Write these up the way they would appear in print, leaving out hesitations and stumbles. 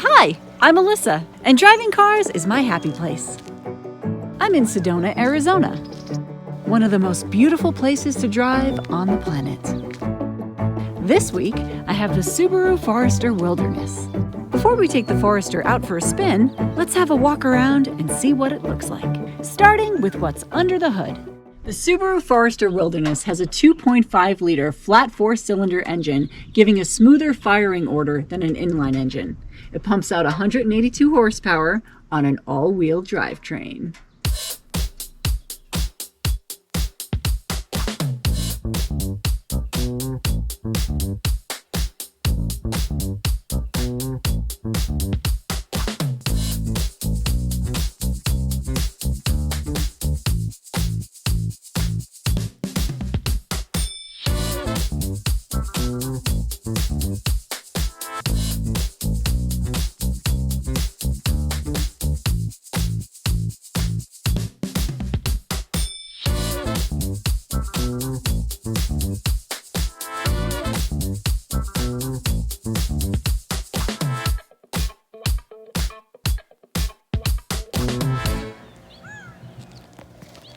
Hi, I'm Alyssa, and driving cars is my happy place. I'm in Sedona, Arizona, one of the most beautiful places to drive on the planet. This week, I have the Subaru Forester Wilderness. Before we take the Forester out for a spin, let's have a walk around and see what it looks like, starting with what's under the hood. The Subaru Forester Wilderness has a 2.5-liter flat four-cylinder engine, giving a smoother firing order than an inline engine. It pumps out 182 horsepower on an all-wheel drivetrain.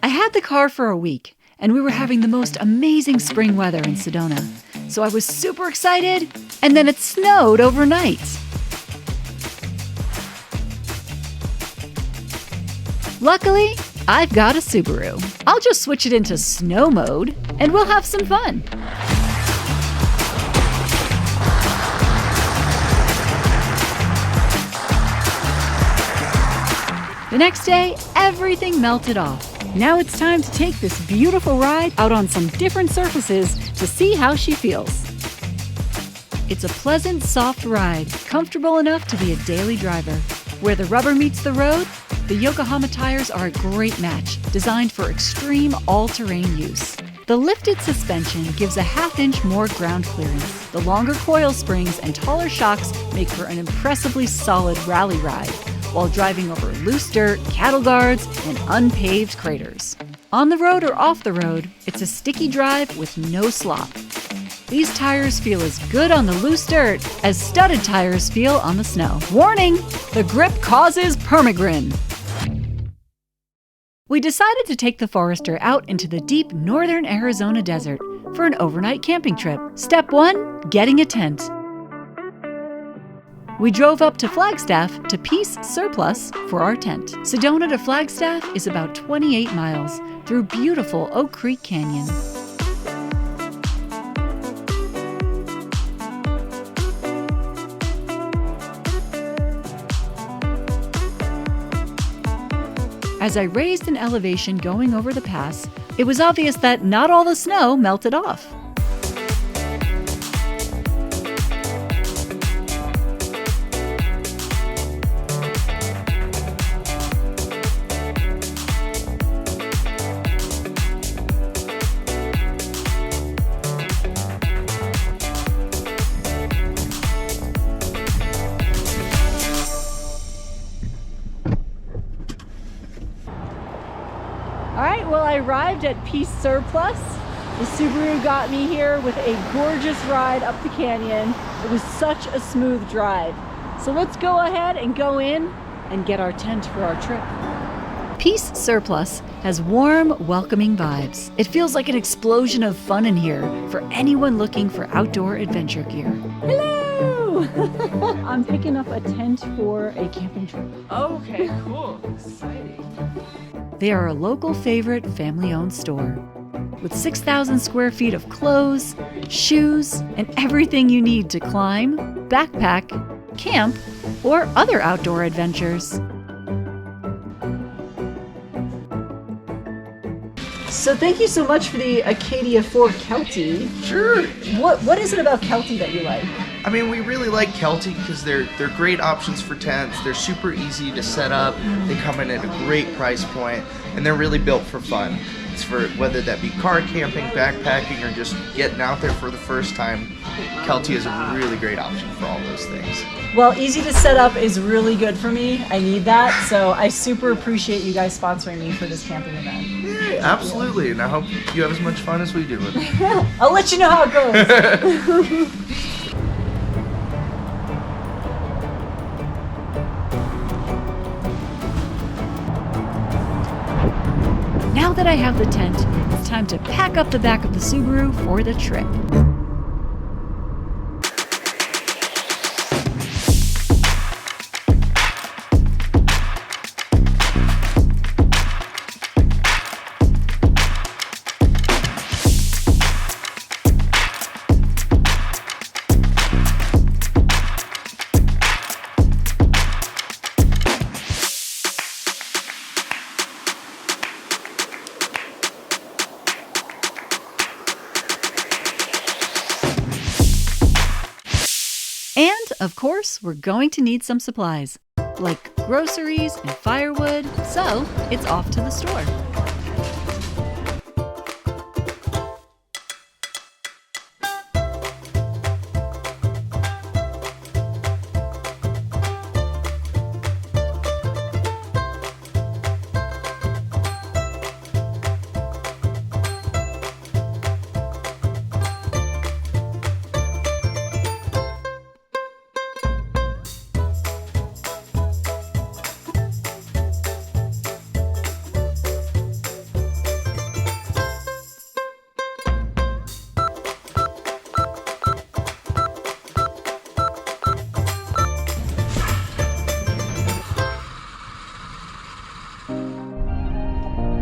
I had the car for a week, and we were having the most amazing spring weather in Sedona. So I was super excited, and then it snowed overnight. Luckily, I've got a Subaru. I'll just switch it into snow mode, and we'll have some fun. The next day, everything melted off. Now it's time to take this beautiful ride out on some different surfaces to see how she feels. It's a pleasant, soft ride, comfortable enough to be a daily driver. Where the rubber meets the road, the Yokohama tires are a great match, designed for extreme all-terrain use. The lifted suspension gives a half-inch more ground clearance. The longer coil springs and taller shocks make for an impressively solid rally ride, while driving over loose dirt, cattle guards, and unpaved craters. On the road or off the road, it's a sticky drive with no slop. These tires feel as good on the loose dirt as studded tires feel on the snow. Warning! The grip causes permagrin. We decided to take the Forester out into the deep northern Arizona desert for an overnight camping trip. Step 1, getting a tent. We drove up to Flagstaff to Peace Surplus for our tent. Sedona to Flagstaff is about 28 miles through beautiful Oak Creek Canyon. As I raised an elevation going over the pass, it was obvious that not all the snow melted off. All right, well, I arrived at Peace Surplus. The Subaru got me here with a gorgeous ride up the canyon. It was such a smooth drive. So let's go ahead and go in and get our tent for our trip. Peace Surplus has warm, welcoming vibes. It feels like an explosion of fun in here for anyone looking for outdoor adventure gear. Hello! I'm picking up a tent for a camping trip. Okay, cool. Exciting. They are a local favorite family-owned store with 6,000 square feet of clothes, shoes, and everything you need to climb, backpack, camp, or other outdoor adventures. So thank you so much for the Acadia 4 Kelty. Sure. What is it about Kelty that you like? I mean, we really like Kelty because they're great options for tents. They're super easy to set up. They come in at a great price point, and they're really built for fun. It's for whether that be car camping, backpacking, or just getting out there for the first time. Kelty is a really great option for all those things. Well, easy to set up is really good for me. I need that, so I super appreciate you guys sponsoring me for this camping event. Yeah, absolutely, and I hope you have as much fun as we do with it. I'll let you know how it goes. that I have the tent, it's time to pack up the back of the Subaru for the trip. And, of course, we're going to need some supplies, like groceries and firewood, so it's off to the store.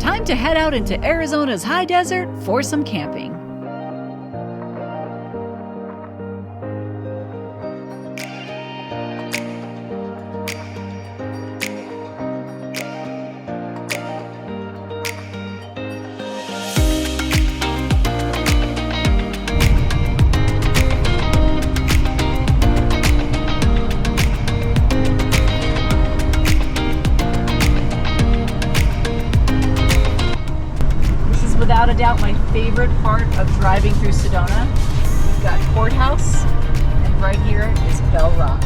Time to head out into Arizona's high desert for some camping. Without a doubt, my favorite part of driving through Sedona. We've got Courthouse, and right here is Bell Rock.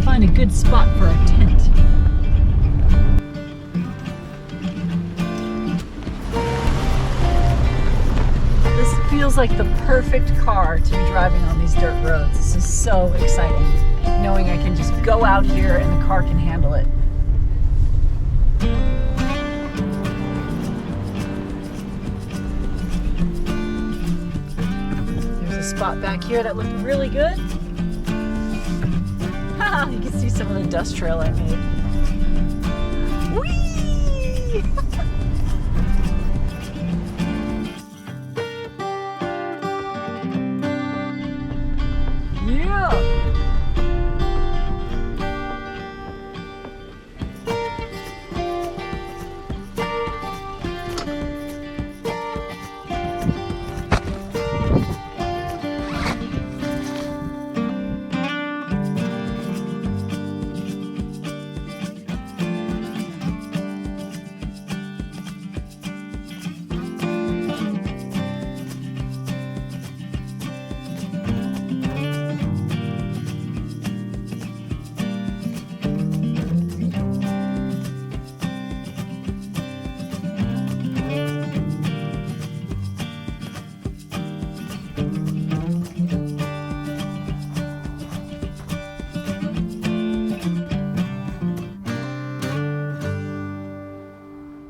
Find a good spot for a tent. This feels like the perfect car to be driving on these dirt roads. This is so exciting, knowing I can just go out here and the car can handle it. There's a spot back here that looked really good. You can see some of the dust trail I made. Whee! Yeah!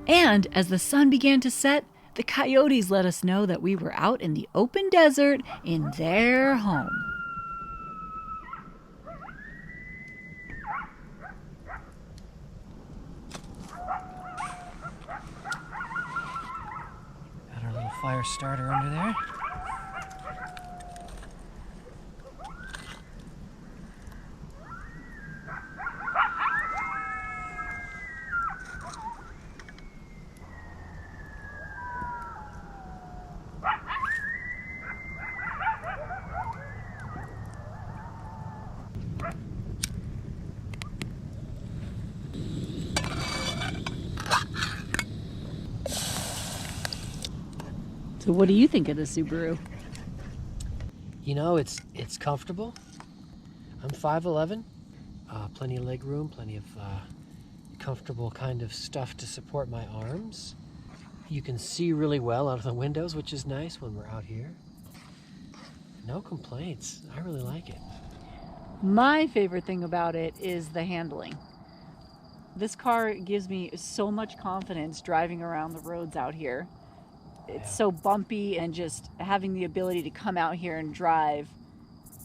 And as the sun began to set, the coyotes let us know that we were out in the open desert in their home. Got our little fire starter under there. So what do you think of the Subaru? You know, it's comfortable. I'm 5'11", plenty of leg room, plenty of comfortable kind of stuff to support my arms. You can see really well out of the windows, which is nice when we're out here. No complaints. I really like it. My favorite thing about it is the handling. This car gives me so much confidence driving around the roads out here. It's so bumpy, and just having the ability to come out here and drive,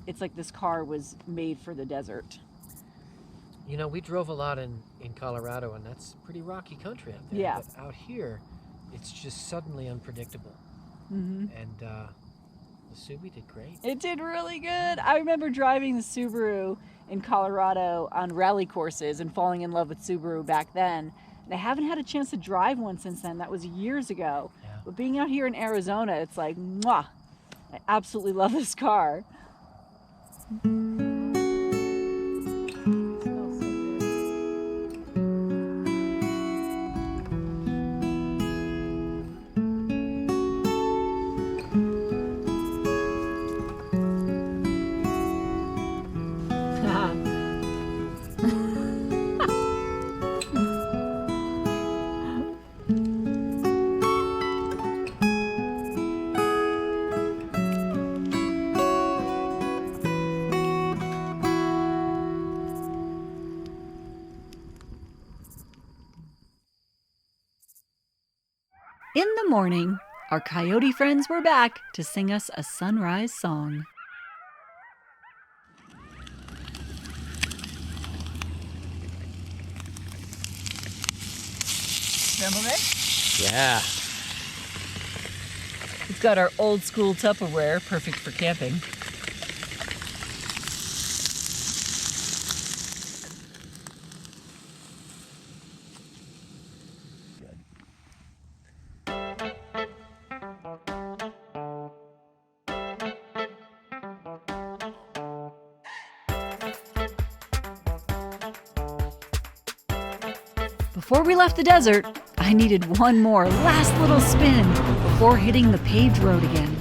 it's like this car was made for the desert. You know, we drove a lot in Colorado, and that's pretty rocky country out there. Yeah. But out here, it's just suddenly unpredictable. Mm-hmm. And the Subi did great. It did really good. I remember driving the Subaru in Colorado on rally courses and falling in love with Subaru back then. And I haven't had a chance to drive one since then. That was years ago. Yeah. But being out here in Arizona, it's like, mwah. I absolutely love this car. In the morning, our coyote friends were back to sing us a sunrise song. Scrambled eggs? Yeah. It's got our old school Tupperware, perfect for camping. Before we left the desert, I needed one more last little spin before hitting the paved road again.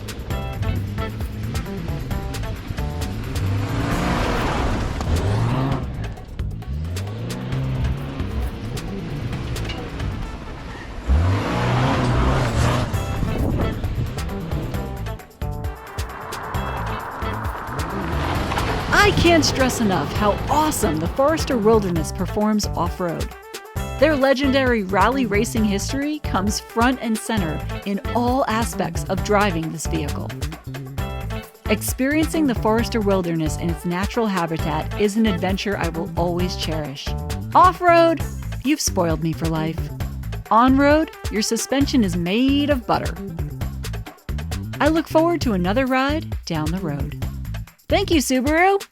I can't stress enough how awesome the Forester Wilderness performs off-road. Their legendary rally racing history comes front and center in all aspects of driving this vehicle. Experiencing the Forester Wilderness in its natural habitat is an adventure I will always cherish. Off-road, you've spoiled me for life. On-road, your suspension is made of butter. I look forward to another ride down the road. Thank you, Subaru!